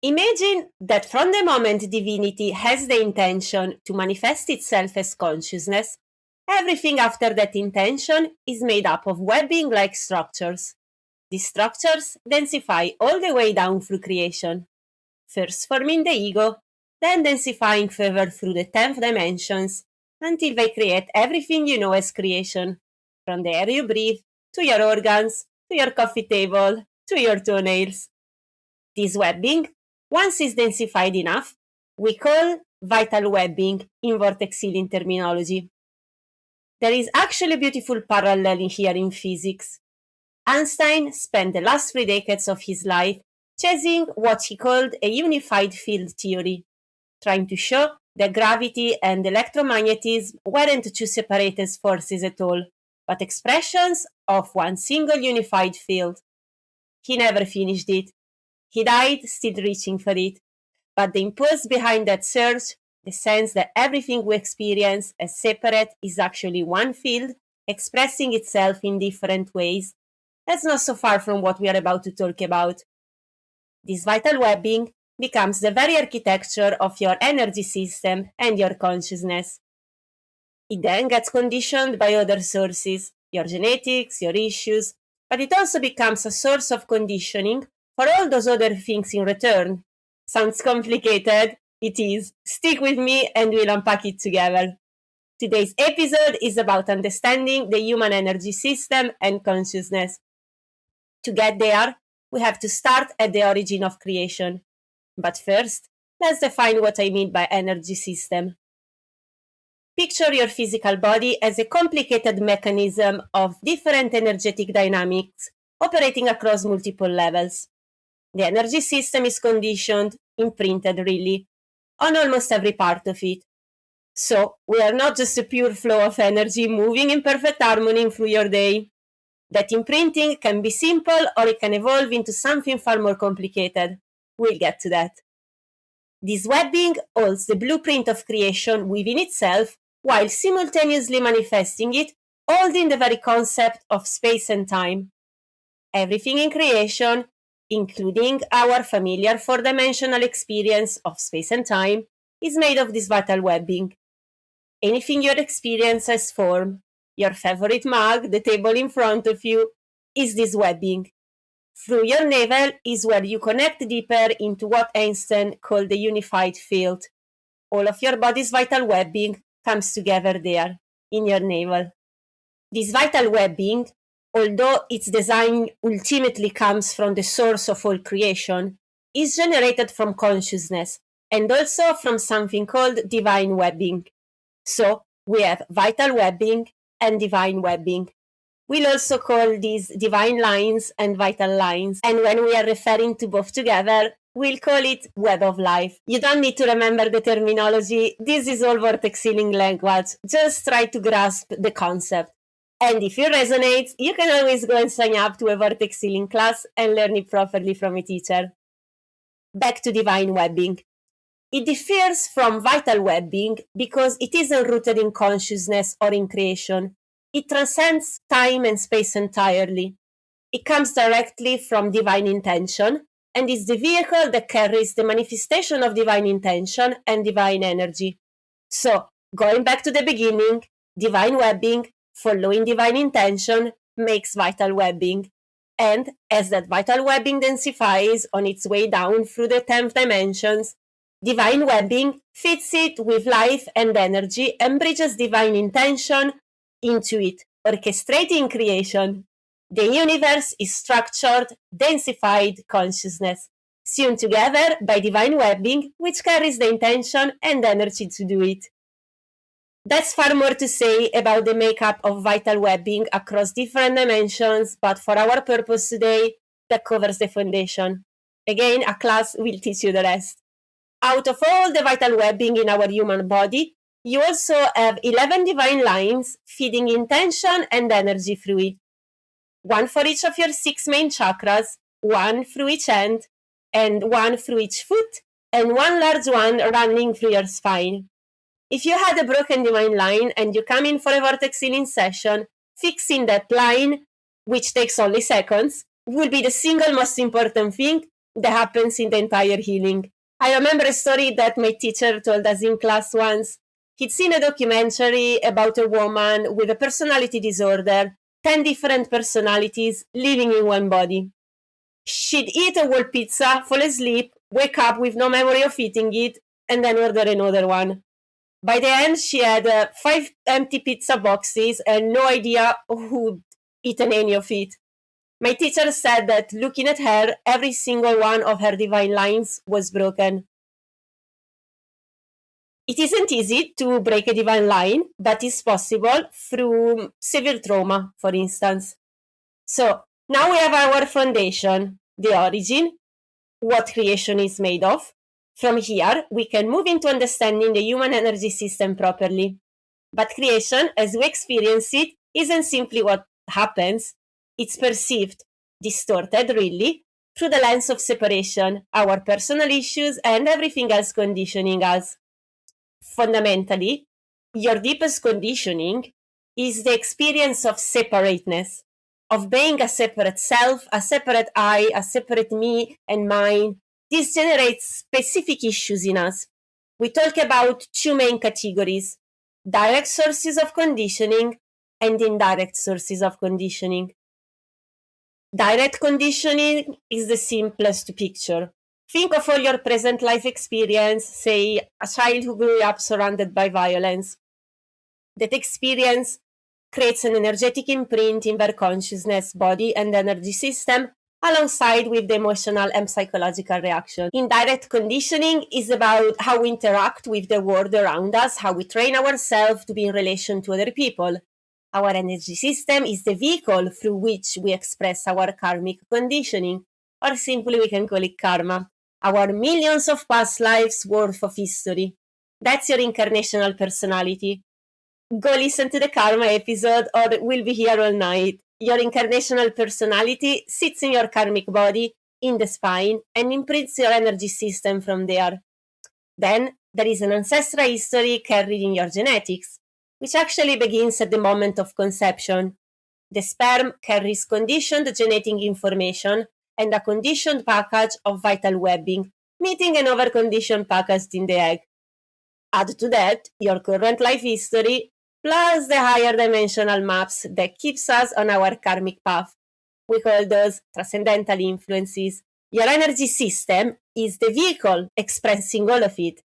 Imagine that from the moment divinity has the intention to manifest itself as consciousness, everything after that intention is made up of webbing-like structures. These structures densify all the way down through creation, first forming the ego, then densifying further through the 10th dimensions, until they create everything you know as creation, from the air you breathe, to your organs, to your coffee table, to your toenails. This webbing, once it's densified enough, we call vital webbing in vortex healing terminology. There is actually a beautiful parallel here in physics. Einstein spent the last 3 decades of his life chasing what he called a unified field theory, trying to show that gravity and electromagnetism weren't two separate forces at all, but expressions of one single unified field. He never finished it. He died still reaching for it. But the impulse behind that search, the sense that everything we experience as separate is actually one field, expressing itself in different ways, that's not so far from what we are about to talk about. This vital webbing becomes the very architecture of your energy system and your consciousness. It then gets conditioned by other sources, your genetics, your issues, but it also becomes a source of conditioning for all those other things in return. Sounds complicated? It is. Stick with me and we'll unpack it together. Today's episode is about understanding the human energy system and consciousness. To get there, we have to start at the origin of creation. But first, let's define what I mean by energy system. Picture your physical body as a complicated mechanism of different energetic dynamics operating across multiple levels. The energy system is conditioned, imprinted really, on almost every part of it. So, we are not just a pure flow of energy moving in perfect harmony through your day. That imprinting can be simple or it can evolve into something far more complicated. We'll get to that. This webbing holds the blueprint of creation within itself while simultaneously manifesting it, holding the very concept of space and time. Everything in creation, including our familiar four-dimensional experience of space and time, is made of this vital webbing. Anything you experience as form, your favorite mug, the table in front of you, is this webbing. Through your navel is where you connect deeper into what Einstein called the unified field. All of your body's vital webbing comes together there, in your navel. This vital webbing, although its design ultimately comes from the source of all creation, is generated from consciousness and also from something called divine webbing. So, we have vital webbing and divine webbing. We'll also call these divine lines and vital lines, and when we are referring to both together, we'll call it web of life. You don't need to remember the terminology. This is all vortex healing language. Just try to grasp the concept. And if it resonates, you can always go and sign up to a vortex healing class and learn it properly from a teacher. Back to divine webbing. It differs from vital webbing because it isn't rooted in consciousness or in creation. It transcends time and space entirely. It comes directly from divine intention and is the vehicle that carries the manifestation of divine intention and divine energy. So, going back to the beginning, divine webbing, following divine intention, makes vital webbing. And as that vital webbing densifies on its way down through the 10th dimensions, divine webbing fits it with life and energy and bridges divine intention into it, orchestrating creation. The universe is structured, densified consciousness, sewn together by divine webbing, which carries the intention and energy to do it. That's far more to say about the makeup of vital webbing across different dimensions, but for our purpose today, that covers the foundation. Again, a class will teach you the rest. Out of all the vital webbing in our human body, you also have 11 divine lines feeding intention and energy through it. One for each of your 6 main chakras, one through each hand, and one through each foot, and one large one running through your spine. If you had a broken divine line and you come in for a vortex healing session, fixing that line, which takes only seconds, will be the single most important thing that happens in the entire healing. I remember a story that my teacher told us in class once. He'd seen a documentary about a woman with a personality disorder, 10 different personalities living in one body. She'd eat a whole pizza, fall asleep, wake up with no memory of eating it, and then order another one. By the end, she had 5 empty pizza boxes and no idea who'd eaten any of it. My teacher said that looking at her, every single one of her divine lines was broken. It isn't easy to break a divine line, but it's possible through severe trauma, for instance. So now we have our foundation, the origin, what creation is made of. From here, we can move into understanding the human energy system properly. But creation, as we experience it, isn't simply what happens, it's perceived, distorted really, through the lens of separation, our personal issues, and everything else conditioning us. Fundamentally, your deepest conditioning is the experience of separateness, of being a separate self, a separate I, a separate me and mine. This generates specific issues in us. We talk about 2 main categories: direct sources of conditioning and indirect sources of conditioning. Direct conditioning is the simplest to picture. Think of all your present life experience, say a child who grew up surrounded by violence. That experience creates an energetic imprint in their consciousness, body, and energy system, alongside with the emotional and psychological reaction. Indirect conditioning is about how we interact with the world around us, how we train ourselves to be in relation to other people. Our energy system is the vehicle through which we express our karmic conditioning, or simply we can call it karma, our millions of past lives worth of history. That's your incarnational personality. Go listen to the karma episode or we'll be here all night. Your incarnational personality sits in your karmic body, in the spine, and imprints your energy system from there. Then there is an ancestral history carried in your genetics, which actually begins at the moment of conception. The sperm carries conditioned genetic information and a conditioned package of vital webbing, meeting an overconditioned package in the egg. Add to that your current life history, plus the higher dimensional maps that keeps us on our karmic path. We call those transcendental influences. Your energy system is the vehicle expressing all of it.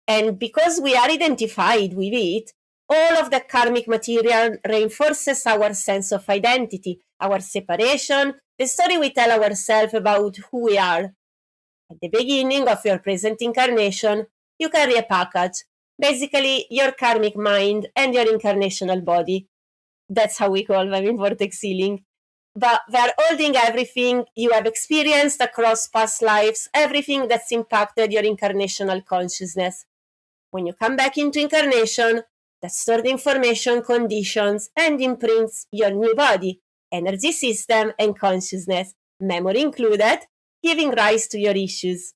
And because we are identified with it, all of the karmic material reinforces our sense of identity, our separation, the story we tell ourselves about who we are. At the beginning of your present incarnation, you carry a package, basically your karmic mind and your incarnational body. That's how we call them in vortex healing. But they're holding everything you have experienced across past lives, everything that's impacted your incarnational consciousness. When you come back into incarnation, that stored information conditions and imprints your new body, energy system, and consciousness, memory included, giving rise to your issues.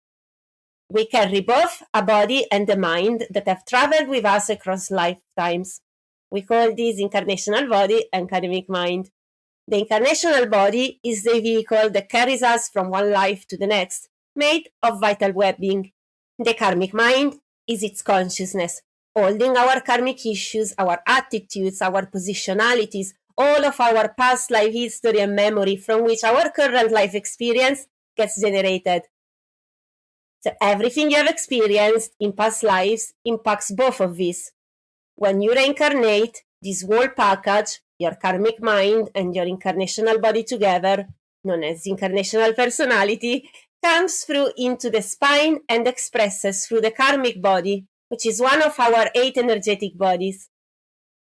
We carry both a body and a mind that have traveled with us across lifetimes. We call this incarnational body and karmic mind. The incarnational body is the vehicle that carries us from one life to the next, made of vital webbing. The karmic mind is its consciousness, holding our karmic issues, our attitudes, our positionalities, all of our past life history and memory from which our current life experience gets generated. So everything you have experienced in past lives impacts both of these. When you reincarnate, this whole package, your karmic mind and your incarnational body together, known as incarnational personality, comes through into the spine and expresses through the karmic body, which is one of our 8 energetic bodies.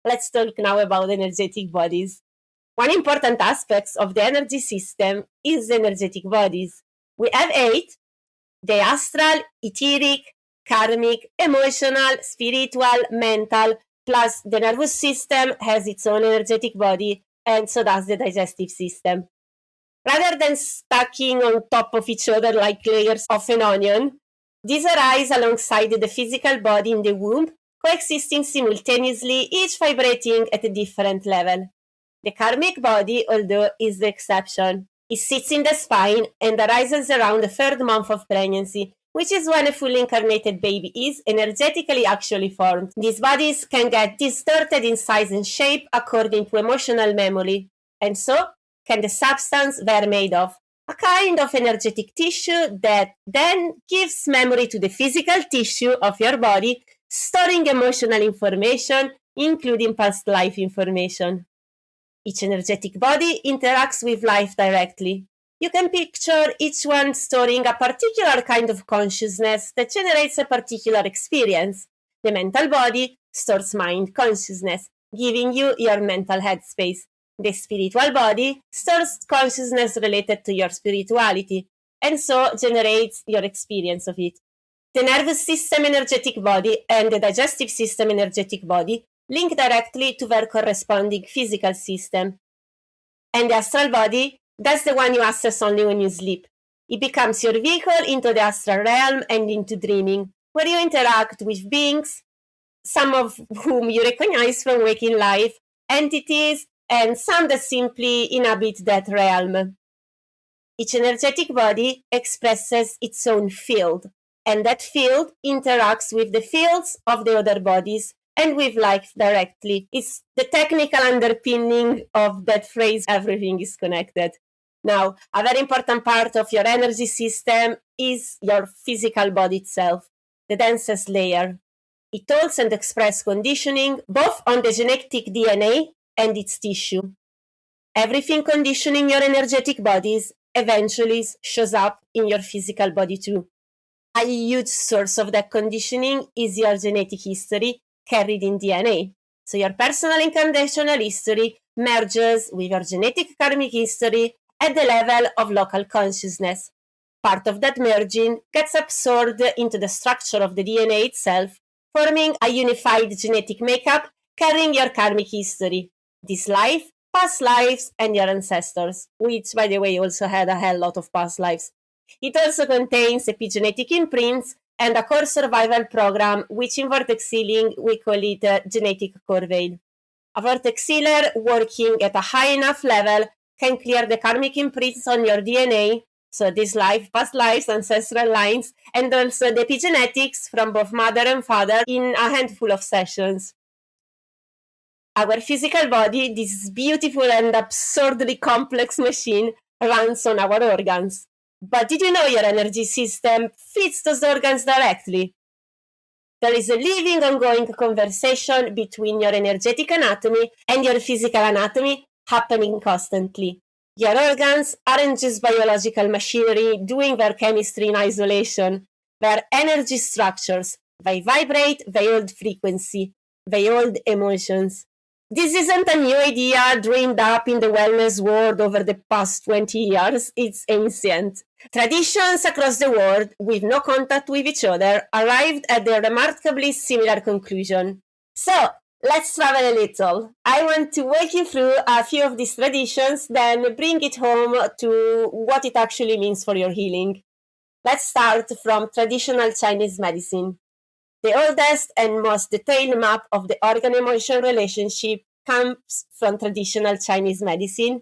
Let's talk now about energetic bodies. One important aspect of the energy system is the energetic bodies. We have 8: the astral, etheric, karmic, emotional, spiritual, mental, plus the nervous system has its own energetic body, and so does the digestive system. Rather than stacking on top of each other like layers of an onion, these arise alongside the physical body in the womb, coexisting simultaneously, each vibrating at a different level. The karmic body, although, is the exception. It sits in the spine and arises around the third month of pregnancy, which is when a fully incarnated baby is energetically actually formed. These bodies can get distorted in size and shape according to emotional memory, and so can the substance they're made of, a kind of energetic tissue that then gives memory to the physical tissue of your body, storing emotional information, including past life information. Each energetic body interacts with life directly. You can picture each one storing a particular kind of consciousness that generates a particular experience. The mental body stores mind consciousness, giving you your mental headspace. The spiritual body stores consciousness related to your spirituality, and so generates your experience of it. The nervous system energetic body and the digestive system energetic body link directly to their corresponding physical system. And the astral body, that's the one you access only when you sleep. It becomes your vehicle into the astral realm and into dreaming, where you interact with beings, some of whom you recognize from waking life, entities, and some that simply inhabit that realm. Each energetic body expresses its own field, and that field interacts with the fields of the other bodies and with life directly. It's the technical underpinning of that phrase, everything is connected. Now, a very important part of your energy system is your physical body itself, the densest layer. It holds and expresses conditioning both on the genetic DNA and its tissue. Everything conditioning your energetic bodies eventually shows up in your physical body too. A huge source of that conditioning is your genetic history carried in DNA. So your personal incarnational history merges with your genetic karmic history at the level of local consciousness. Part of that merging gets absorbed into the structure of the DNA itself, forming a unified genetic makeup carrying your karmic history, this life, past lives, and your ancestors, which, by the way, also had a hell lot of past lives. It also contains epigenetic imprints and a core survival program, which in vortex healing we call it genetic core veil. A vortex healer working at a high enough level can clear the karmic imprints on your DNA, so this life, past lives, ancestral lines, and also the epigenetics from both mother and father in a handful of sessions. Our physical body, this beautiful and absurdly complex machine, runs on our organs. But did you know your energy system feeds those organs directly? There is a living, ongoing conversation between your energetic anatomy and your physical anatomy happening constantly. Your organs aren't just biological machinery doing their chemistry in isolation. They're energy structures. They vibrate, they hold frequency, they hold emotions. This isn't a new idea dreamed up in the wellness world over the past 20 years. It's ancient. Traditions across the world, with no contact with each other, arrived at a remarkably similar conclusion. So, let's travel a little. I want to walk you through a few of these traditions, then bring it home to what it actually means for your healing. Let's start from traditional Chinese medicine. The oldest and most detailed map of the organ-emotion relationship comes from traditional Chinese medicine,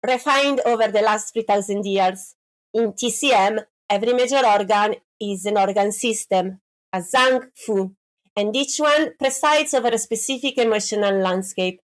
refined over the last 3,000 years. In TCM, every major organ is an organ system, a Zhang Fu, and each one presides over a specific emotional landscape.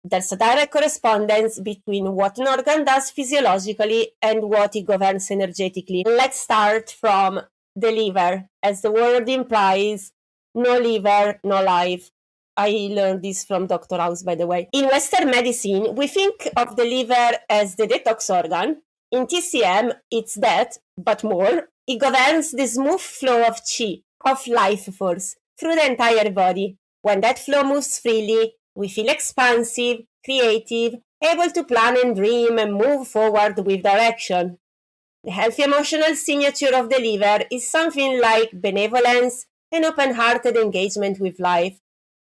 There's a direct correspondence between what an organ does physiologically and what it governs energetically. Let's start from the liver. As the word implies, no liver, no life. I learned this from Dr. House, by the way. In Western medicine, we think of the liver as the detox organ. In TCM, it's that, but more. It governs the smooth flow of qi, of life force, through the entire body. When that flow moves freely, we feel expansive, creative, able to plan and dream and move forward with direction. The healthy emotional signature of the liver is something like benevolence and open-hearted engagement with life.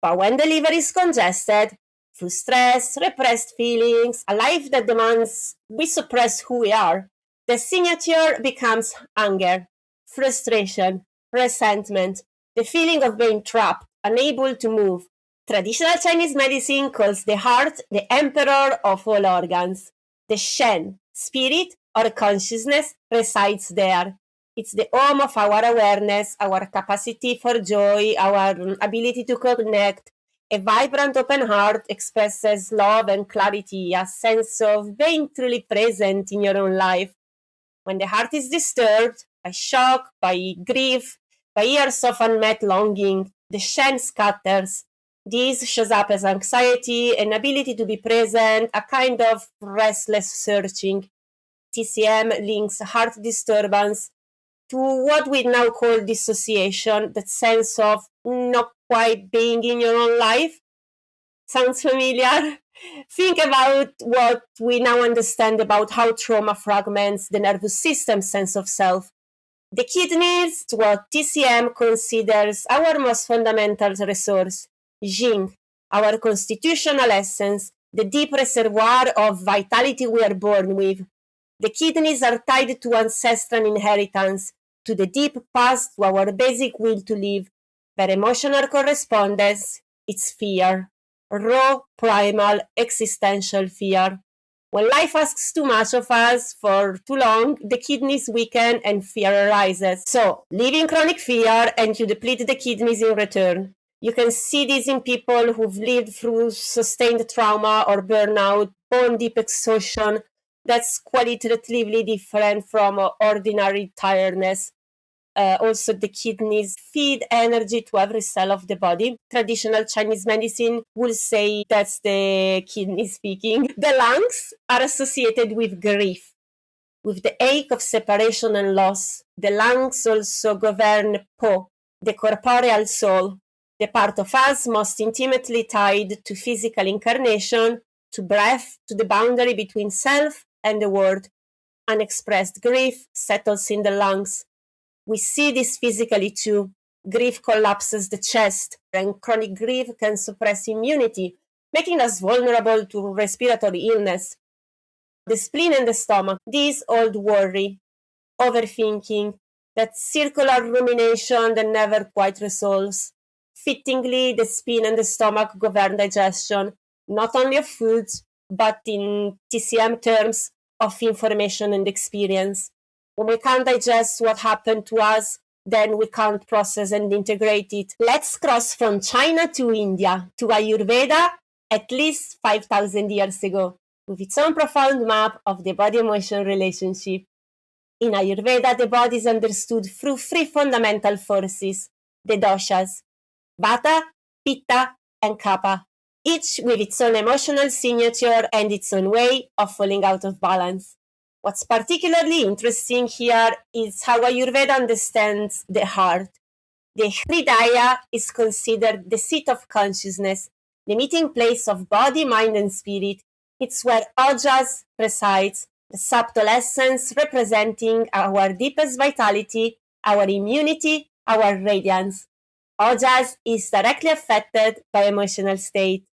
But when the liver is congested, through stress, repressed feelings, a life that demands we suppress who we are, the signature becomes anger, frustration, resentment, the feeling of being trapped, unable to move. Traditional Chinese medicine calls the heart the emperor of all organs, the Shen, Spirit or consciousness resides there. It's the home of our awareness, our capacity for joy, our ability to connect. A vibrant open heart expresses love and clarity, a sense of being truly present in your own life. When the heart is disturbed by shock, by grief, by years of unmet longing, the Shen scatters. This shows up as anxiety, an ability to be present, a kind of restless searching. TCM links heart disturbance to what we now call dissociation, that sense of not quite being in your own life. Sounds familiar? Think about what we now understand about how trauma fragments the nervous system sense of self. The kidneys, what TCM considers our most fundamental resource, Jing, our constitutional essence, the deep reservoir of vitality we are born with. The kidneys are tied to ancestral inheritance, to the deep past, to our basic will to live. Their emotional correspondence, it's fear. Raw, primal, existential fear. When life asks too much of us for too long, the kidneys weaken and fear arises. So, live in chronic fear and you deplete the kidneys in return. You can see this in people who've lived through sustained trauma or burnout, bone deep exhaustion. That's qualitatively different from ordinary tiredness. Also, the kidneys feed energy to every cell of the body. Traditional Chinese medicine will say that's the kidney speaking. The lungs are associated with grief, with the ache of separation and loss. The lungs also govern Po, the corporeal soul, the part of us most intimately tied to physical incarnation, to breath, to the boundary between self and the world. Unexpressed grief settles in the lungs. We see this physically too. Grief collapses the chest, and chronic grief can suppress immunity, making us vulnerable to respiratory illness. The spleen and the stomach, this old worry, overthinking, that circular rumination that never quite resolves. Fittingly, the spleen and the stomach govern digestion, not only of foods, but in TCM terms, of information and experience. When we can't digest what happened to us, then we can't process and integrate it. Let's cross from China to India, to Ayurveda, at least 5,000 years ago, with its own profound map of the body-emotion relationship. In Ayurveda, the body is understood through three fundamental forces, the doshas, Vata, Pitta, and Kapha, each with its own emotional signature and its own way of falling out of balance. What's particularly interesting here is how Ayurveda understands the heart. The Hridaya is considered the seat of consciousness, the meeting place of body, mind, and spirit. It's where Ojas resides, the subtle essence representing our deepest vitality, our immunity, our radiance. Ojas is directly affected by emotional state.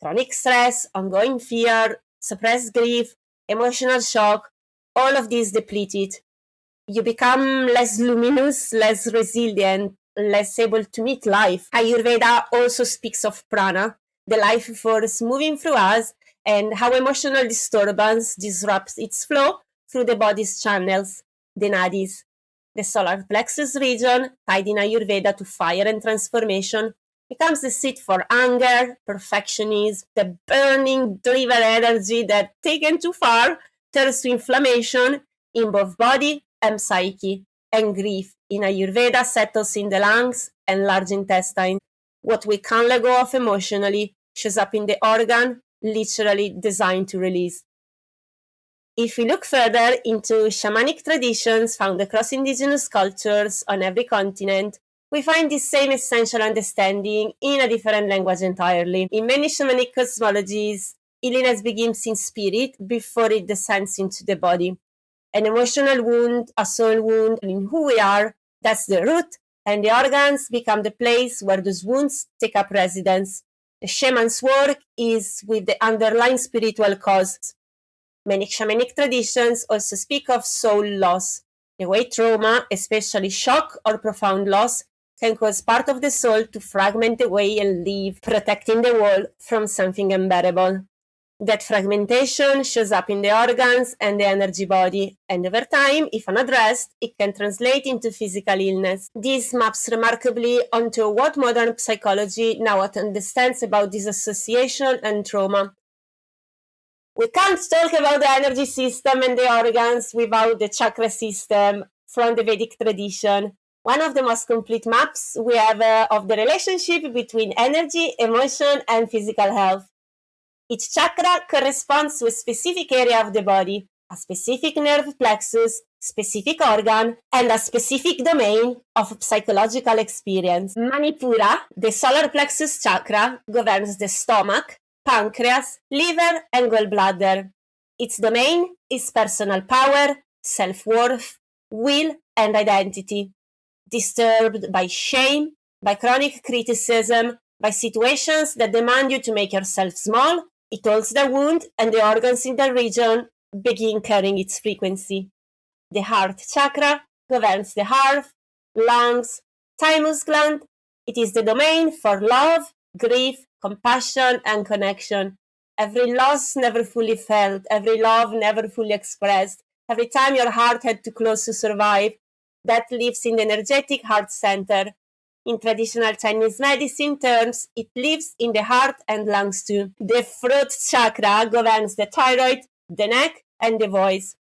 Chronic stress, ongoing fear, suppressed grief, emotional shock, all of these depleted. You become less luminous, less resilient, less able to meet life. Ayurveda also speaks of prana, the life force moving through us, and how emotional disturbance disrupts its flow through the body's channels, the Nadis. The solar plexus region, tied in Ayurveda to fire and transformation, becomes the seat for anger, perfectionism, the burning driven energy that, taken too far, turns to inflammation in both body and psyche, and grief in Ayurveda settles in the lungs and large intestine. What we can't let go of emotionally shows up in the organ, literally designed to release. If we look further into shamanic traditions found across indigenous cultures on every continent, we find this same essential understanding in a different language entirely. In many shamanic cosmologies, illness begins in spirit before it descends into the body. An emotional wound, a soul wound, in who we are, that's the root, and the organs become the place where those wounds take up residence. The shaman's work is with the underlying spiritual cause. Many shamanic traditions also speak of soul loss, the way trauma, especially shock or profound loss, can cause part of the soul to fragment away and leave, protecting the world from something unbearable. That fragmentation shows up in the organs and the energy body, and over time, if unaddressed, it can translate into physical illness. This maps remarkably onto what modern psychology now understands about disassociation and trauma. We can't talk about the energy system and the organs without the chakra system from the Vedic tradition. One of the most complete maps we have of the relationship between energy, emotion, and physical health. Each chakra corresponds to a specific area of the body, a specific nerve plexus, specific organ, and a specific domain of psychological experience. Manipura, the solar plexus chakra, governs the stomach, pancreas, liver, and gallbladder. Its domain is personal power, self-worth, will, and identity. Disturbed by shame, by chronic criticism, by situations that demand you to make yourself small, it holds the wound, and the organs in the region begin carrying its frequency. The heart chakra governs the heart, lungs, thymus gland. It is the domain for love, grief, compassion, and connection. Every loss never fully felt, every love never fully expressed, every time your heart had to close to survive, that lives in the energetic heart center. In traditional Chinese medicine terms, it lives in the heart and lungs too. The throat chakra governs the thyroid, the neck, and the voice.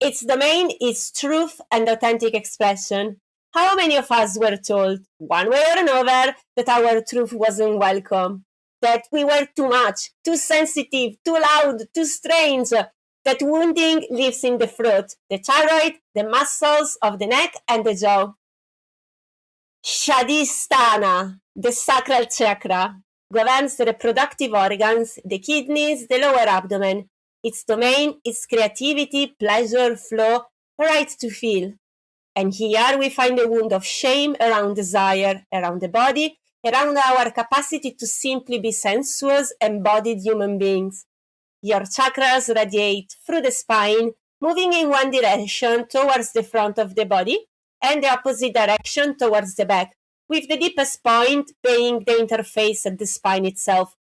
Its domain is truth and authentic expression. How many of us were told, one way or another, that our truth wasn't welcome? That we were too much, too sensitive, too loud, too strange? That wounding lives in the throat, the thyroid, the muscles of the neck, and the jaw. Shadhisthana, the sacral chakra, governs the reproductive organs, the kidneys, the lower abdomen. Its domain is creativity, pleasure, flow, right to feel. And here we find a wound of shame around desire, around the body, around our capacity to simply be sensuous, embodied human beings. Your chakras radiate through the spine, moving in one direction towards the front of the body, and the opposite direction towards the back, with the deepest point being the interface at the spine itself.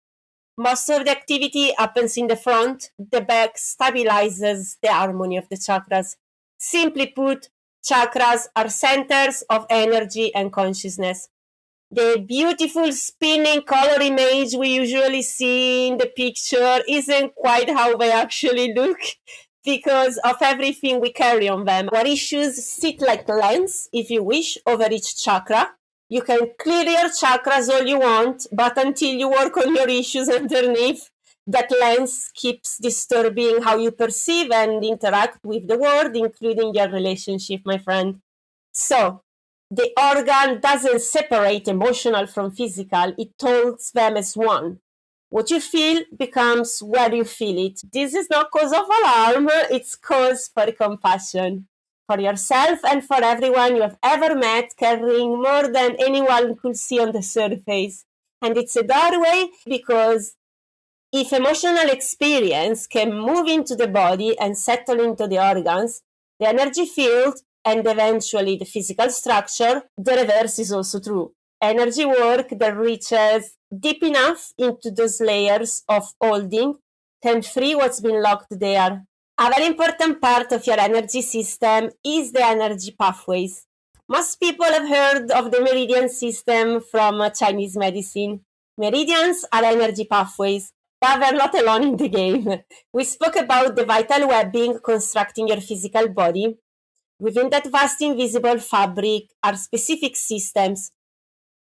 Most of the activity happens in the front, the back stabilizes the harmony of the chakras. Simply put, chakras are centers of energy and consciousness. The beautiful spinning color image we usually see in the picture isn't quite how they actually look, because of everything we carry on them. Our issues sit like lens, if you wish, over each chakra. You can clear your chakras all you want, but until you work on your issues underneath, that lens keeps disturbing how you perceive and interact with the world, including your relationship, my friend. So, the organ doesn't separate emotional from physical, it holds them as one. What you feel becomes where you feel it. This is not cause of alarm, it's cause for compassion. For yourself and for everyone you have ever met, carrying more than anyone could see on the surface. And it's a doorway because if emotional experience can move into the body and settle into the organs, the energy field, and eventually the physical structure, the reverse is also true. Energy work that reaches deep enough into those layers of holding can free what's been locked there. A very important part of your energy system is the energy pathways. Most people have heard of the Meridian System from Chinese medicine. Meridians are energy pathways, but we're not alone in the game. We spoke about the vital webbing constructing your physical body. Within that vast invisible fabric are specific systems: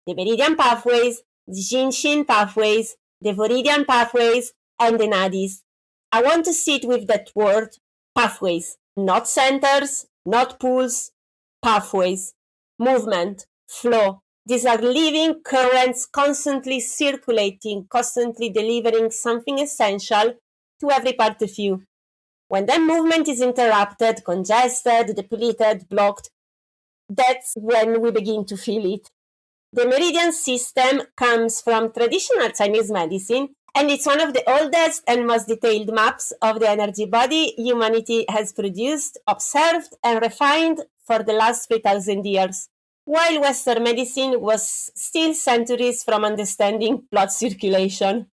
the meridian pathways, the Jin Shin pathways, the Viridian pathways, and the Nadis. I want to sit with that word, pathways, not centers, not pools, pathways, movement, flow. These are living currents constantly circulating, constantly delivering something essential to every part of you. When that movement is interrupted, congested, depleted, blocked, that's when we begin to feel it. The Meridian System comes from traditional Chinese medicine, and it's one of the oldest and most detailed maps of the energy body humanity has produced, observed, and refined for the last 3,000 years, while Western medicine was still centuries from understanding blood circulation.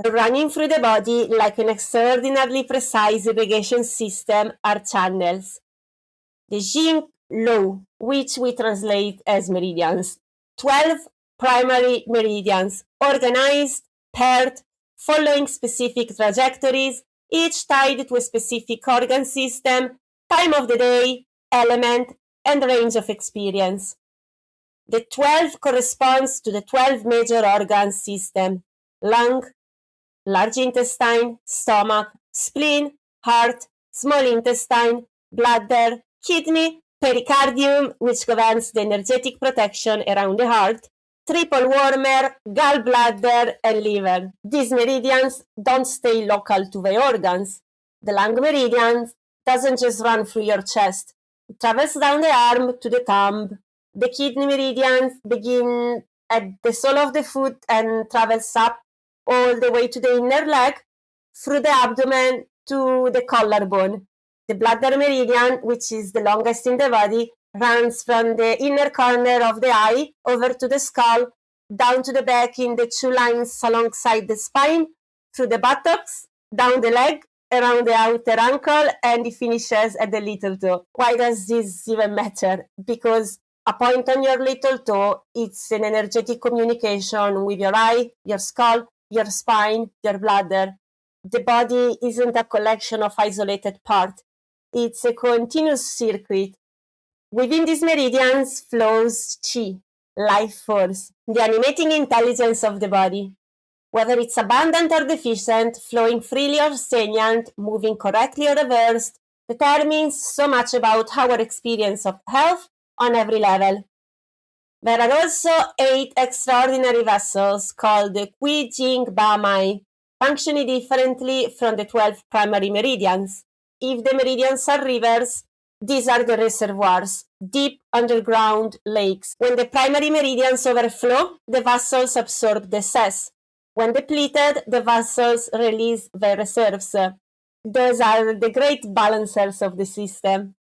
Running through the body like an extraordinarily precise irrigation system are channels. The Jin law, which we translate as meridians. 12 primary meridians, organized, paired, following specific trajectories, each tied to a specific organ system, time of the day, element, and range of experience. The 12 corresponds to the 12 major organ system: lung, large intestine, stomach, spleen, heart, small intestine, bladder, kidney, pericardium, which governs the energetic protection around the heart, triple wormer, gallbladder, and liver. These meridians don't stay local to the organs. The lung meridian doesn't just run through your chest. It travels down the arm to the thumb. The kidney meridians begin at the sole of the foot and travels up all the way to the inner leg, through the abdomen to the collarbone. The bladder meridian, which is the longest in the body, runs from the inner corner of the eye over to the skull, down to the back in the two lines alongside the spine, through the buttocks, down the leg, around the outer ankle, and it finishes at the little toe. Why does this even matter? Because a point on your little toe, it's an energetic communication with your eye, your skull, your spine, your bladder. The body isn't a collection of isolated parts. It's a continuous circuit. Within these meridians flows Chi, life force, the animating intelligence of the body. Whether it's abundant or deficient, flowing freely or stagnant, moving correctly or reversed, determines so much about our experience of health on every level. There are also 8 extraordinary vessels called the Qi Jing Ba Mai, functioning differently from the 12 primary meridians. If the meridians are rivers, these are the reservoirs, deep underground lakes. When the primary meridians overflow, the vessels absorb the excess. When depleted, the vessels release the reserves. Those are the great balancers of the system.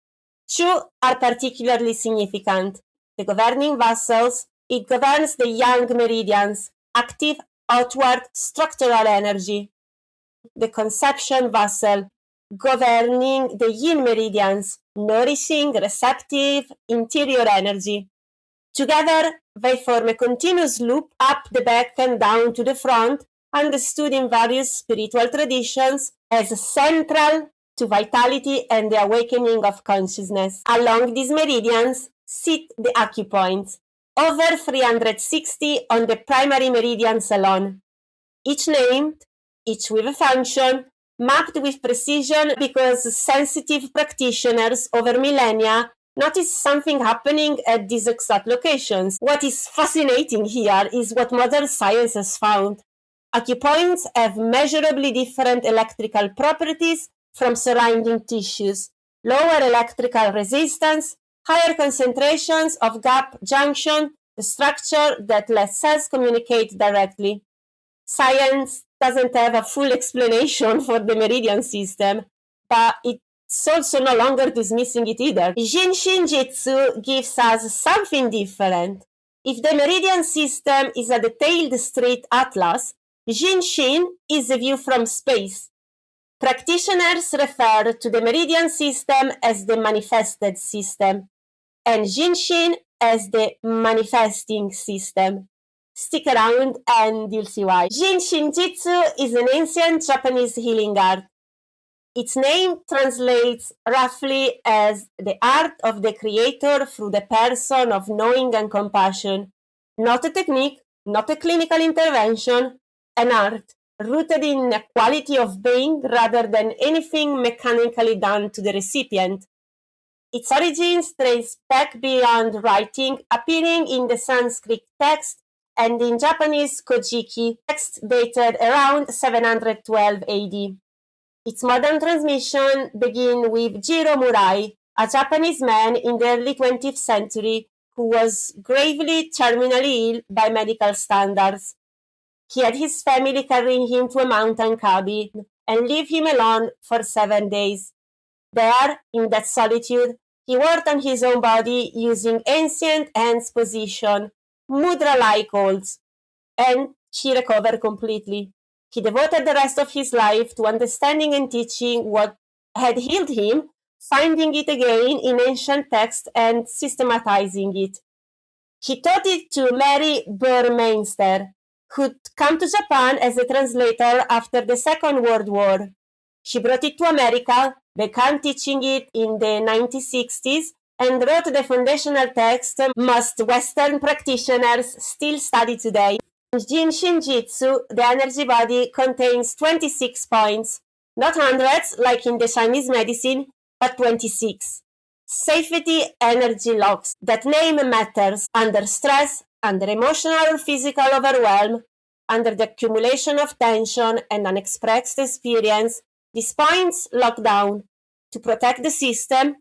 2 are particularly significant. The governing vessels, it governs the yang meridians, active, outward, structural energy. The conception vessel, governing the yin meridians, nourishing, receptive, interior energy. Together, they form a continuous loop up the back and down to the front, understood in various spiritual traditions as central to vitality and the awakening of consciousness. Along these meridians sit the acupoints, over 360 on the primary meridians alone, each named, each with a function, mapped with precision because sensitive practitioners over millennia notice something happening at these exact locations. What is fascinating here is what modern science has found. Acupoints have measurably different electrical properties from surrounding tissues, lower electrical resistance, higher concentrations of gap junction, the structure that lets cells communicate directly. Science doesn't have a full explanation for the meridian system, but it's also no longer dismissing it either. Jin Shin Jyutsu gives us something different. If the meridian system is a detailed straight atlas, Jin Shin is a view from space. Practitioners refer to the meridian system as the manifested system, and Jin Shin as the manifesting system. Stick around and you'll see why. Jin Shin Jyutsu is an ancient Japanese healing art. Its name translates roughly as the art of the creator through the person of knowing and compassion. Not a technique, not a clinical intervention, an art rooted in a quality of being rather than anything mechanically done to the recipient. Its origins trace back beyond writing, appearing in the Sanskrit text and in Japanese Kojiki, text dated around 712 AD. Its modern transmission began with Jiro Murai, a Japanese man in the early 20th century who was gravely terminally ill by medical standards. He had his family carrying him to a mountain cabin and leave him alone for 7 days. There, in that solitude, he worked on his own body using ancient hands position, mudra-like holds, and he recovered completely. He devoted the rest of his life to understanding and teaching what had healed him, finding it again in ancient texts and systematizing it. He taught it to Mary Burmeister, who'd come to Japan as a translator after the Second World War. She brought it to America, began teaching it in the 1960s, and wrote the foundational text most Western practitioners still study today. In Jin Shin Jyutsu, the energy body contains 26 points, not hundreds like in the Chinese medicine, but 26. Safety energy locks. That name matters under stress, under emotional or physical overwhelm, under the accumulation of tension and unexpressed experience. These points lock down to protect the system,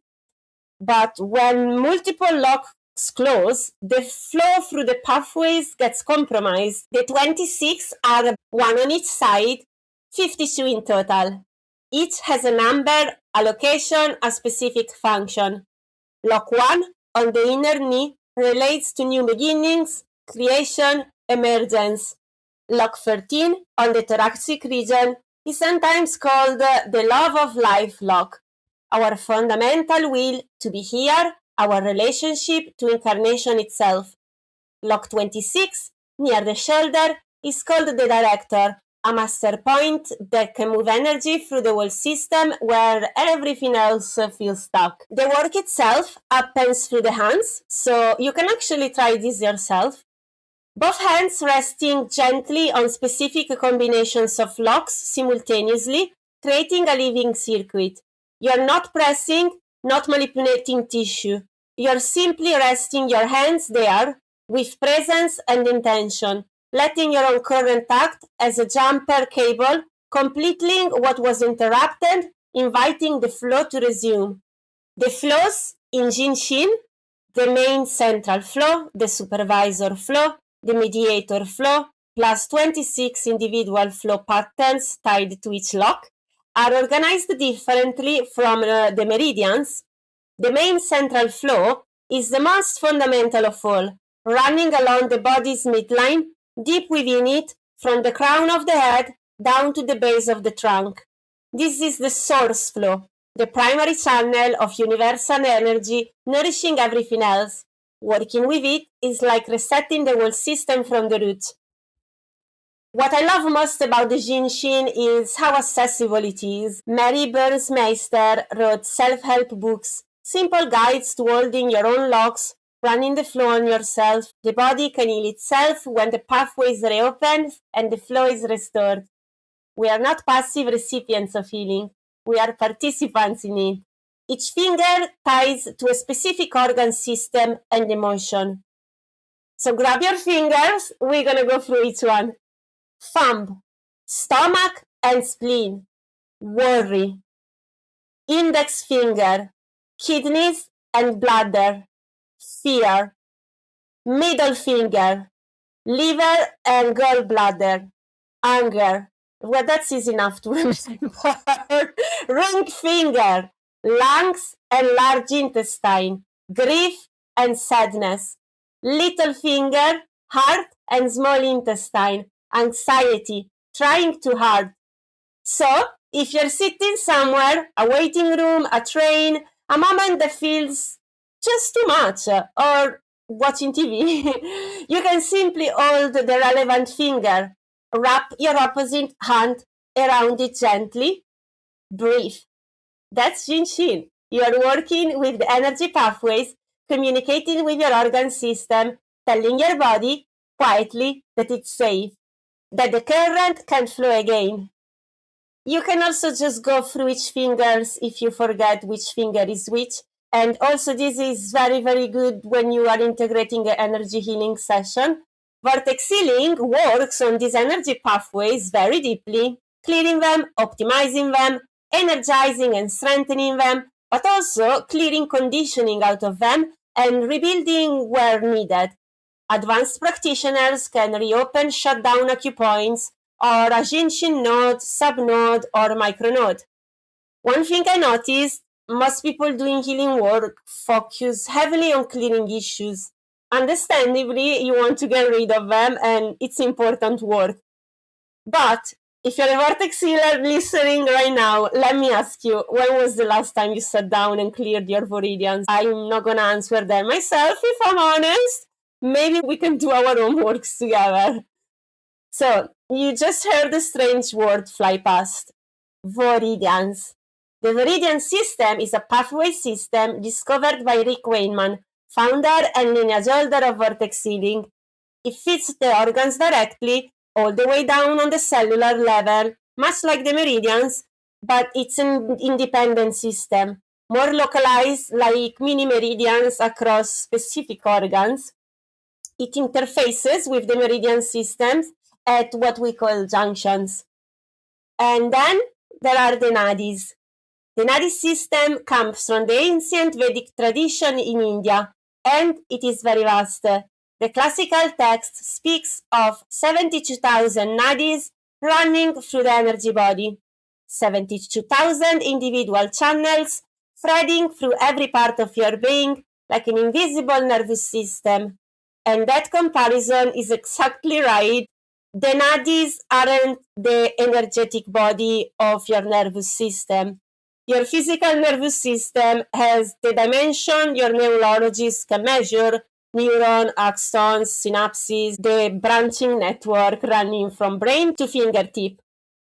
but when multiple locks close, the flow through the pathways gets compromised. The 26 are one on each side, 52 in total. Each has a number, a location, a specific function. Lock 1 on the inner knee relates to new beginnings, creation, emergence. Lock 13 on the thoracic region is sometimes called the love of life lock. Our fundamental will to be here, our relationship to incarnation itself. Lock 26, near the shoulder, is called the director, a master point that can move energy through the whole system where everything else feels stuck. The work itself happens through the hands, so you can actually try this yourself. Both hands resting gently on specific combinations of locks simultaneously, creating a living circuit. You're not pressing, not manipulating tissue. You're simply resting your hands there with presence and intention, letting your own current act as a jumper cable, completing what was interrupted, inviting the flow to resume. The flows in Jin Shin, the main central flow, the supervisor flow, the mediator flow, plus 26 individual flow patterns tied to each lock, are organized differently from the meridians. The main central flow is the most fundamental of all, running along the body's midline, deep within it, from the crown of the head down to the base of the trunk. This is the source flow, the primary channel of universal energy nourishing everything else. Working with it is like resetting the whole system from the roots. What I love most about the Jin Shin is how accessible it is. Mary Burmeister wrote self-help books, simple guides to holding your own locks, running the flow on yourself. The body can heal itself when the pathway is reopened and the flow is restored. We are not passive recipients of healing. We are participants in it. Each finger ties to a specific organ system and emotion. So grab your fingers. We're going to go through each one. Thumb, stomach and spleen, worry. Index finger, kidneys and bladder, fear. Middle finger, liver and gallbladder, anger. Well, that's easy enough to remember. Ring finger, lungs and large intestine, grief and sadness. Little finger, heart and small intestine, anxiety, trying too hard. So, if you're sitting somewhere, a waiting room, a train, a moment that feels just too much, or watching TV, you can simply hold the relevant finger, wrap your opposite hand around it gently, breathe. That's Jin Shin. You are working with the energy pathways, communicating with your organ system, telling your body quietly that it's safe, that the current can flow again. You can also just go through each fingers if you forget which finger is which. And also this is very, very good when you are integrating an energy healing session. Vortex healing works on these energy pathways very deeply, clearing them, optimizing them, energizing and strengthening them, but also clearing conditioning out of them and rebuilding where needed. Advanced practitioners can reopen shut down acupoints or a Jin Shin node, subnode, or micronode. One thing I noticed, most people doing healing work focus heavily on clearing issues. Understandably, you want to get rid of them and it's important work. But If you're a vortex healer listening right now, let me ask you, when was the last time you sat down and cleared your meridians? I'm not gonna answer that myself, if I'm honest. Maybe we can do our own works together. So, you just heard a strange word fly past. Meridians. The Meridian System is a pathway system discovered by Rick Wayman, founder and lineage holder of vortex healing. It feeds the organs directly, all the way down on the cellular level, much like the meridians, but it's an independent system, more localized, like mini meridians across specific organs. It interfaces with the meridian systems at what we call junctions. And then there are the Nadis. The Nadi system comes from the ancient Vedic tradition in India, and it is very vast. The classical text speaks of 72,000 nadis running through the energy body, 72,000 individual channels threading through every part of your being like an invisible nervous system. And that comparison is exactly right. The nadis aren't the energetic body of your nervous system. Your physical nervous system has the dimension your neurologists can measure: neuron, axons, synapses, the branching network running from brain to fingertip.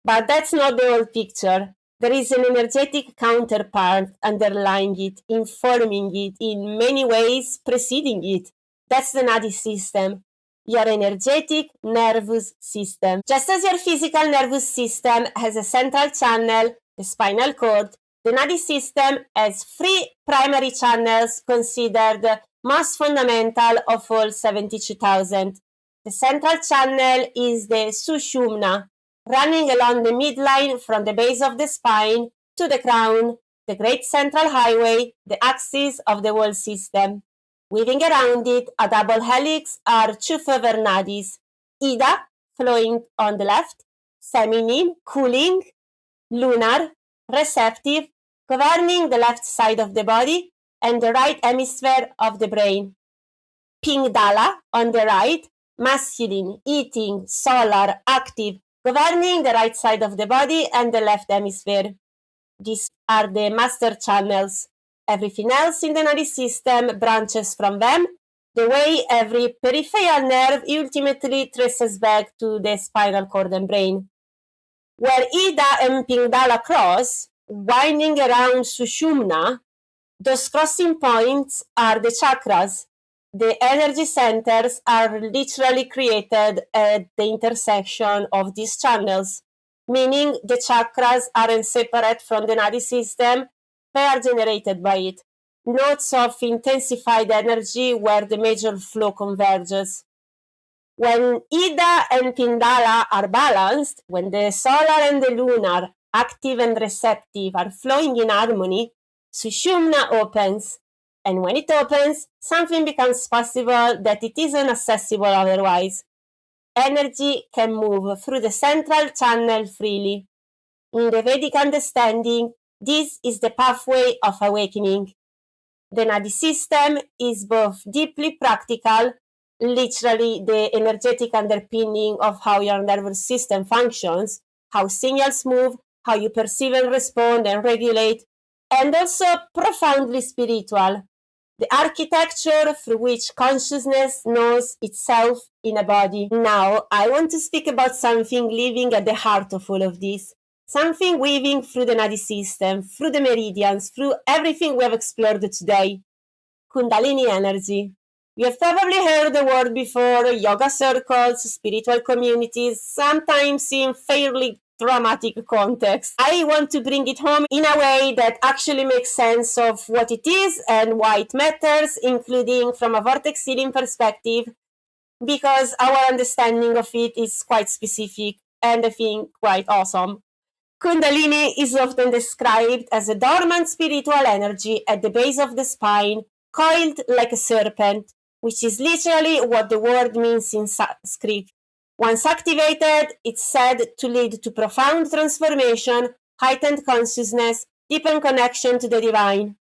But that's not the whole picture. There is an energetic counterpart underlying it, informing it, in many ways preceding it. That's the Nadi system, your energetic nervous system. Just as your physical nervous system has a central channel, the spinal cord, the Nadi system has 3 primary channels considered most fundamental of all 72,000. The central channel is the Sushumna, running along the midline from the base of the spine to the crown, the great central highway, the axis of the whole system. Weaving around it, a double helix, are 2 further nadis: Ida, flowing on the left, feminine, cooling, lunar, receptive, governing the left side of the body and the right hemisphere of the brain. Pingala, on the right, masculine, eating, solar, active, governing the right side of the body and the left hemisphere. These are the master channels. Everything else in the Nadi system branches from them, the way every peripheral nerve ultimately traces back to the spinal cord and brain. Where Ida and Pingala cross, winding around Sushumna, those crossing points are the chakras. The energy centers are literally created at the intersection of these channels, meaning the chakras aren't separate from the Nadi system, they are generated by it. Nodes of intensified energy where the major flow converges. When Ida and Pindala are balanced, when the solar and the lunar, active and receptive, are flowing in harmony, Sushumna opens. And when it opens, something becomes possible that it isn't accessible otherwise. Energy can move through the central channel freely. In the Vedic understanding, this is the pathway of awakening. The Nadi system is both deeply practical, literally the energetic underpinning of how your nervous system functions, how signals move, how you perceive and respond and regulate, and also profoundly spiritual, the architecture through which consciousness knows itself in a body. Now, I want to speak about something living at the heart of all of this, something weaving through the Nadi system, through the meridians, through everything we have explored today: Kundalini energy. You have probably heard the word before: yoga circles, spiritual communities, sometimes in fairly dramatic context. I want to bring it home in a way that actually makes sense of what it is and why it matters, including from a vortex healing perspective, because our understanding of it is quite specific and I think quite awesome. Kundalini is often described as a dormant spiritual energy at the base of the spine, coiled like a serpent, which is literally what the word means in Sanskrit. Once activated, it's said to lead to profound transformation, heightened consciousness, deepened connection to the divine.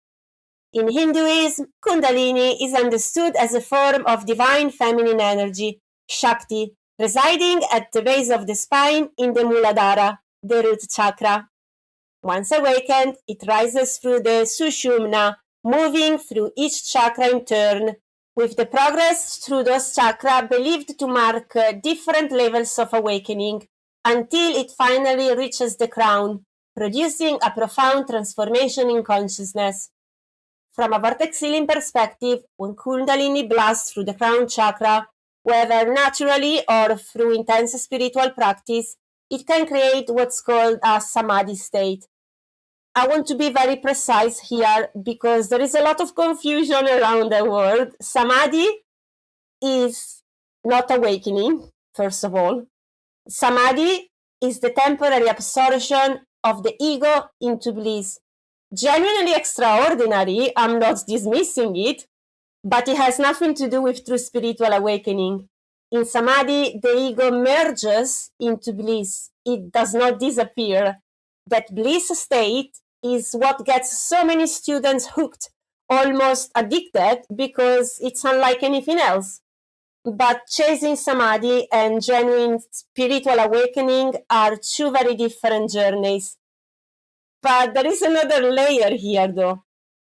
In Hinduism, Kundalini is understood as a form of divine feminine energy, Shakti, residing at the base of the spine in the Muladhara, the root chakra. Once awakened, it rises through the Sushumna, moving through each chakra in turn, with the progress through those chakras believed to mark different levels of awakening, until it finally reaches the crown, producing a profound transformation in consciousness. From a vortex healing perspective, when Kundalini blasts through the crown chakra, whether naturally or through intense spiritual practice, it can create what's called a samadhi state. I want to be very precise here because there is a lot of confusion around the word. Samadhi is not awakening, first of all. Samadhi is the temporary absorption of the ego into bliss. Genuinely extraordinary, I'm not dismissing it, but it has nothing to do with true spiritual awakening. In Samadhi, the ego merges into bliss. It does not disappear. That bliss state is what gets so many students hooked, almost addicted, because it's unlike anything else. But chasing Samadhi and genuine spiritual awakening are two very different journeys. But there is another layer here, though.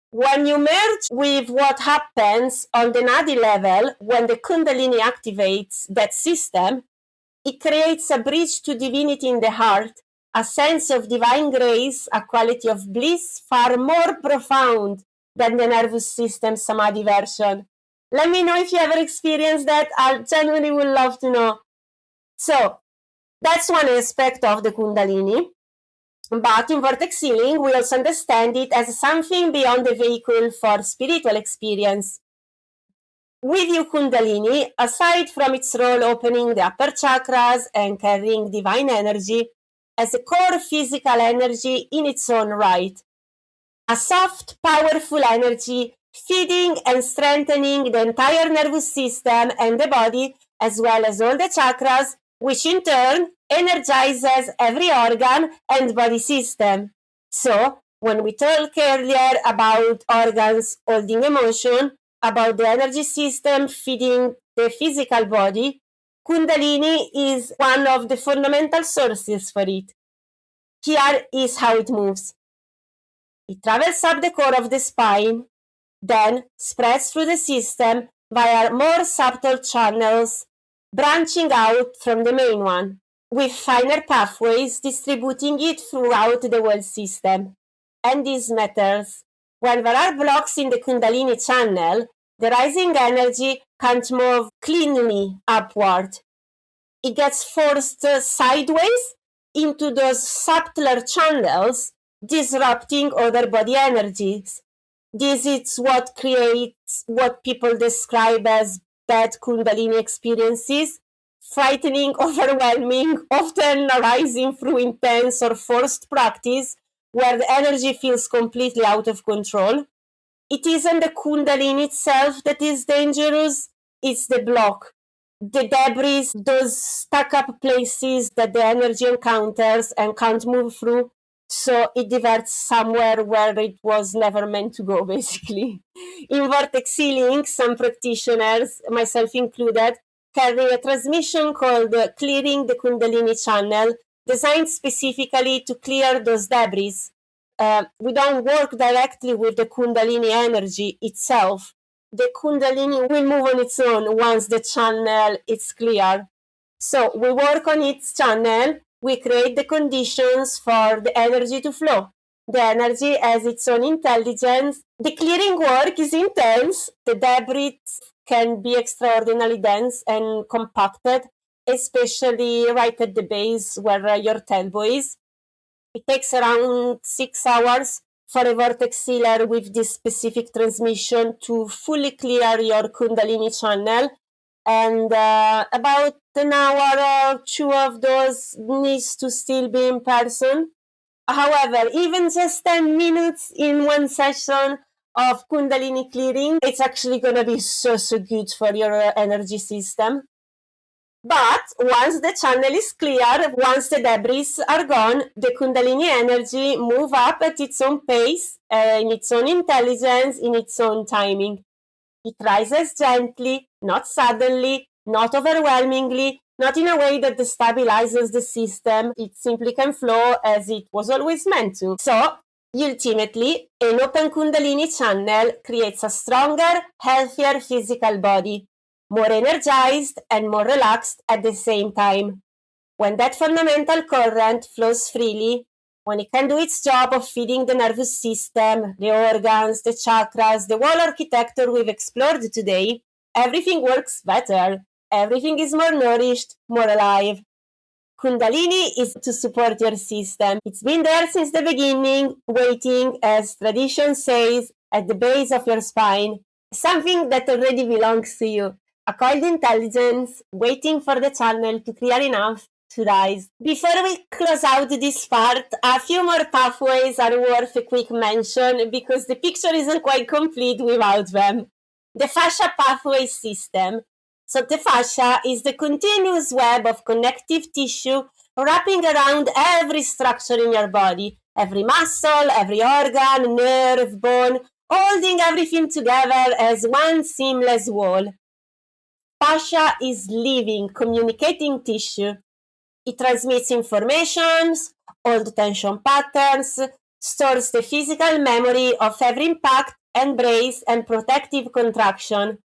When you merge with what happens on the Nadi level, when the Kundalini activates that system, it creates a bridge to divinity in the heart, a sense of divine grace, a quality of bliss far more profound than the nervous system Samadhi version. Let me know if you ever experienced that. I genuinely would love to know. So, that's one aspect of the Kundalini. But in vortex healing, we also understand it as something beyond the vehicle for spiritual experience. We view Kundalini, aside from its role opening the upper chakras and carrying divine energy, as a core physical energy in its own right. A soft, powerful energy feeding and strengthening the entire nervous system and the body, as well as all the chakras, which in turn energizes every organ and body system. So, when we talked earlier about organs holding emotion, about the energy system feeding the physical body, Kundalini is one of the fundamental sources for it. Here is how it moves. It travels up the core of the spine, then spreads through the system via more subtle channels, branching out from the main one, with finer pathways distributing it throughout the whole system. And this matters. When there are blocks in the Kundalini channel, the rising energy can't move cleanly upward. It gets forced sideways into those subtler channels, disrupting other body energies. This is what creates what people describe as bad Kundalini experiences, frightening, overwhelming, often arising through intense or forced practice where the energy feels completely out of control. It isn't the Kundalini itself that is dangerous, it's the block, the debris, those stuck up places that the energy encounters and can't move through. So it diverts somewhere where it was never meant to go, basically. In vortex healing, some practitioners, myself included, carry a transmission called Clearing the Kundalini Channel, designed specifically to clear those debris. We don't work directly with the Kundalini energy itself. The Kundalini will move on its own once the channel is clear. So we work on its channel, we create the conditions for the energy to flow. The energy has its own intelligence. The clearing work is intense. The debris can be extraordinarily dense and compacted, especially right at the base where your elbow is. It takes around 6 hours for a vortex healer with this specific transmission to fully clear your Kundalini channel. And about an hour or two of those needs to still be in person. However, even just 10 minutes in one session of Kundalini clearing, it's actually going to be so good for your energy system. But once the channel is clear, once the debris are gone, the Kundalini energy move up at its own pace, in its own intelligence, in its own timing. It rises gently, not suddenly, not overwhelmingly, not in a way that destabilizes the system. It simply can flow as it was always meant to. So, ultimately, an open Kundalini channel creates a stronger, healthier physical body, more energized and more relaxed at the same time. When that fundamental current flows freely, when it can do its job of feeding the nervous system, the organs, the chakras, the whole architecture we've explored today, everything works better. Everything is more nourished, more alive. Kundalini is to support your system. It's been there since the beginning, waiting, as tradition says, at the base of your spine. Something that already belongs to you. A coiled intelligence waiting for the channel to clear enough to rise. Before we close out this part, a few more pathways are worth a quick mention because the picture isn't quite complete without them. The fascia pathway system. So the fascia is the continuous web of connective tissue wrapping around every structure in your body, every muscle, every organ, nerve, bone, holding everything together as one seamless wall. Fascia is living, communicating tissue. It transmits informations, old tension patterns, stores the physical memory of every impact, embrace, and protective contraction.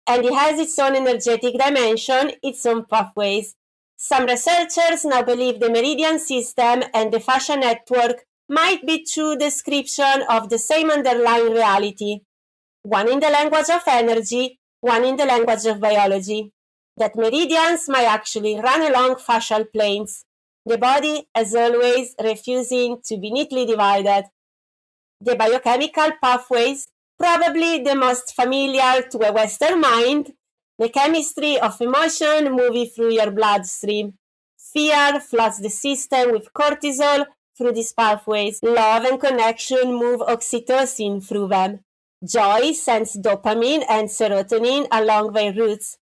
And it has its own energetic dimension, its own pathways. Some researchers now believe the Meridian System and the fascia network might be true description of the same underlying reality, one in the language of energy, one in the language of biology, that meridians might actually run along fascial planes, the body, as always, refusing to be neatly divided. The biochemical pathways, probably the most familiar to a Western mind, the chemistry of emotion moving through your bloodstream. Fear floods the system with cortisol through these pathways. Love and connection move oxytocin through them. Joy sends dopamine and serotonin along their routes.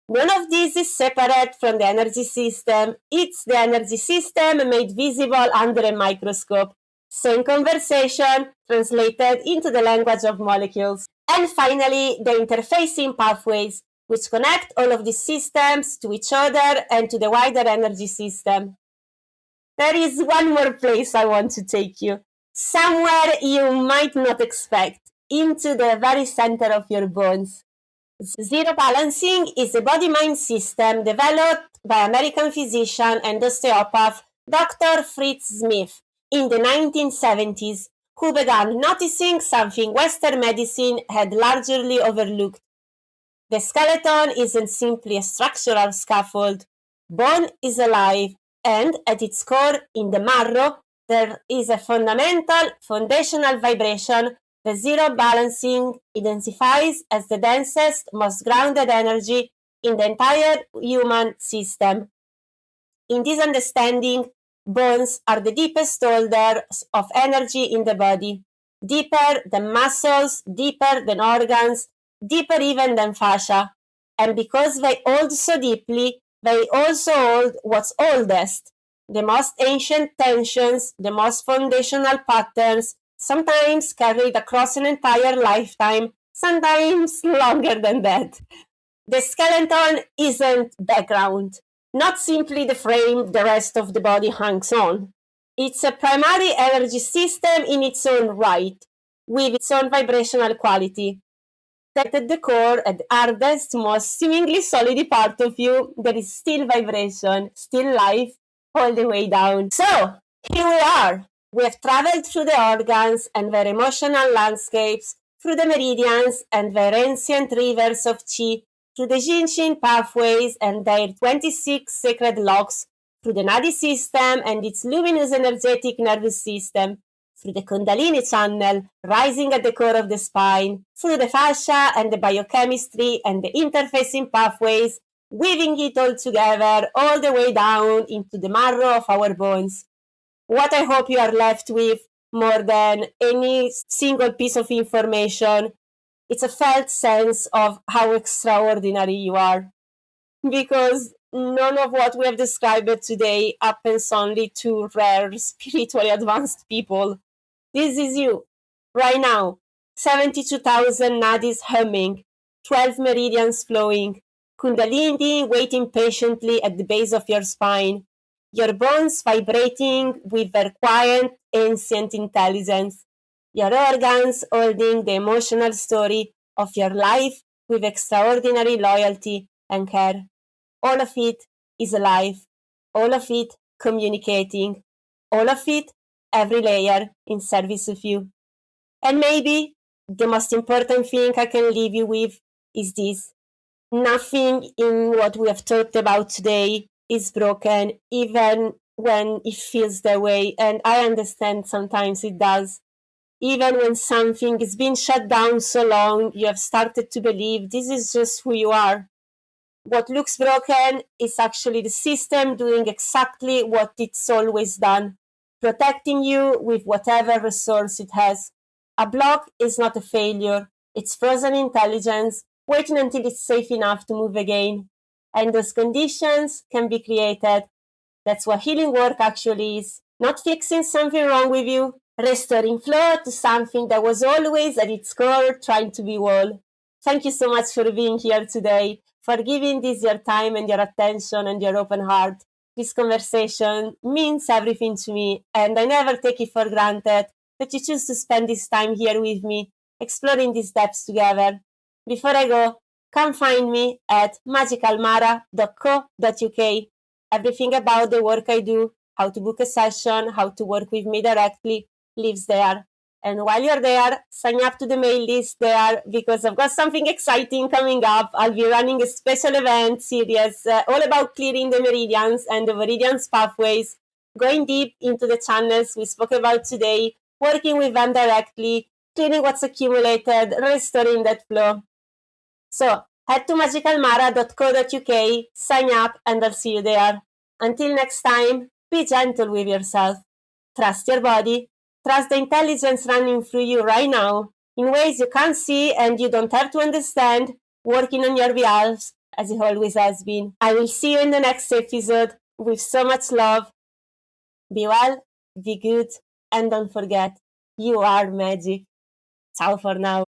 None of this is separate from the energy system. It's the energy system made visible under a microscope. Same conversation translated into the language of molecules. And finally, the interfacing pathways, which connect all of these systems to each other and to the wider energy system. There is one more place I want to take you. Somewhere you might not expect, into the very center of your bones. Zero balancing is a body-mind system developed by American physician and osteopath Dr. Fritz Smith in the 1970s, who began noticing something Western medicine had largely overlooked. The skeleton isn't simply a structural scaffold. Bone is alive, and at its core, in the marrow, there is a fundamental, foundational vibration. The zero balancing identifies as the densest, most grounded energy in the entire human system. In this understanding, bones are the deepest holders of energy in the body, deeper than muscles, deeper than organs, deeper even than fascia. And because they hold so deeply, they also hold what's oldest, the most ancient tensions, the most foundational patterns, sometimes carried across an entire lifetime, sometimes longer than that. The skeleton isn't background, not simply the frame the rest of the body hangs on. It's a primary energy system in its own right, with its own vibrational quality. That at the core, at the hardest, most seemingly solid part of you, there is still vibration, still life, all the way down. So, here we are. We have traveled through the organs and their emotional landscapes, through the meridians and their ancient rivers of chi, through the Jin Shin pathways and their 26 sacred locks, through the Nadi system and its luminous energetic nervous system, through the Kundalini channel rising at the core of the spine, through the fascia and the biochemistry and the interfacing pathways, weaving it all together all the way down into the marrow of our bones. What I hope you are left with, more than any single piece of information, it's a felt sense of how extraordinary you are. Because none of what we have described today happens only to rare, spiritually advanced people. This is you, right now. 72,000 nadis humming, 12 meridians flowing, Kundalini waiting patiently at the base of your spine, your bones vibrating with their quiet, ancient intelligence, your organs holding the emotional story of your life with extraordinary loyalty and care. All of it is alive, all of it communicating, all of it, every layer in service of you. And maybe the most important thing I can leave you with is this: nothing in what we have talked about today is broken, even when it feels that way. And I understand sometimes it does. Even when something has been shut down so long, you have started to believe this is just who you are. What looks broken is actually the system doing exactly what it's always done, protecting you with whatever resource it has. A block is not a failure, it's frozen intelligence waiting until it's safe enough to move again. And those conditions can be created. That's what healing work actually is. Not fixing something wrong with you, restoring flow to something that was always at its core trying to be whole. Thank you so much for being here today, for giving this your time and your attention and your open heart. This conversation means everything to me, and I never take it for granted that you choose to spend this time here with me, exploring these depths together. Before I go, come find me at magicalmara.co.uk. Everything about the work I do, how to book a session, how to work with me directly, lives there. And while you're there, sign up to the mail list there because I've got something exciting coming up. I'll be running a special event series all about clearing the meridians and the meridians pathways, going deep into the channels we spoke about today, working with them directly, cleaning what's accumulated, restoring that flow. So head to magicalmara.co.uk, sign up, and I'll see you there. Until next time, be gentle with yourself. Trust your body. Trust the intelligence running through you right now in ways you can't see and you don't have to understand, working on your behalf as it always has been. I will see you in the next episode with so much love. Be well, be good, and don't forget, you are magic. Ciao for now.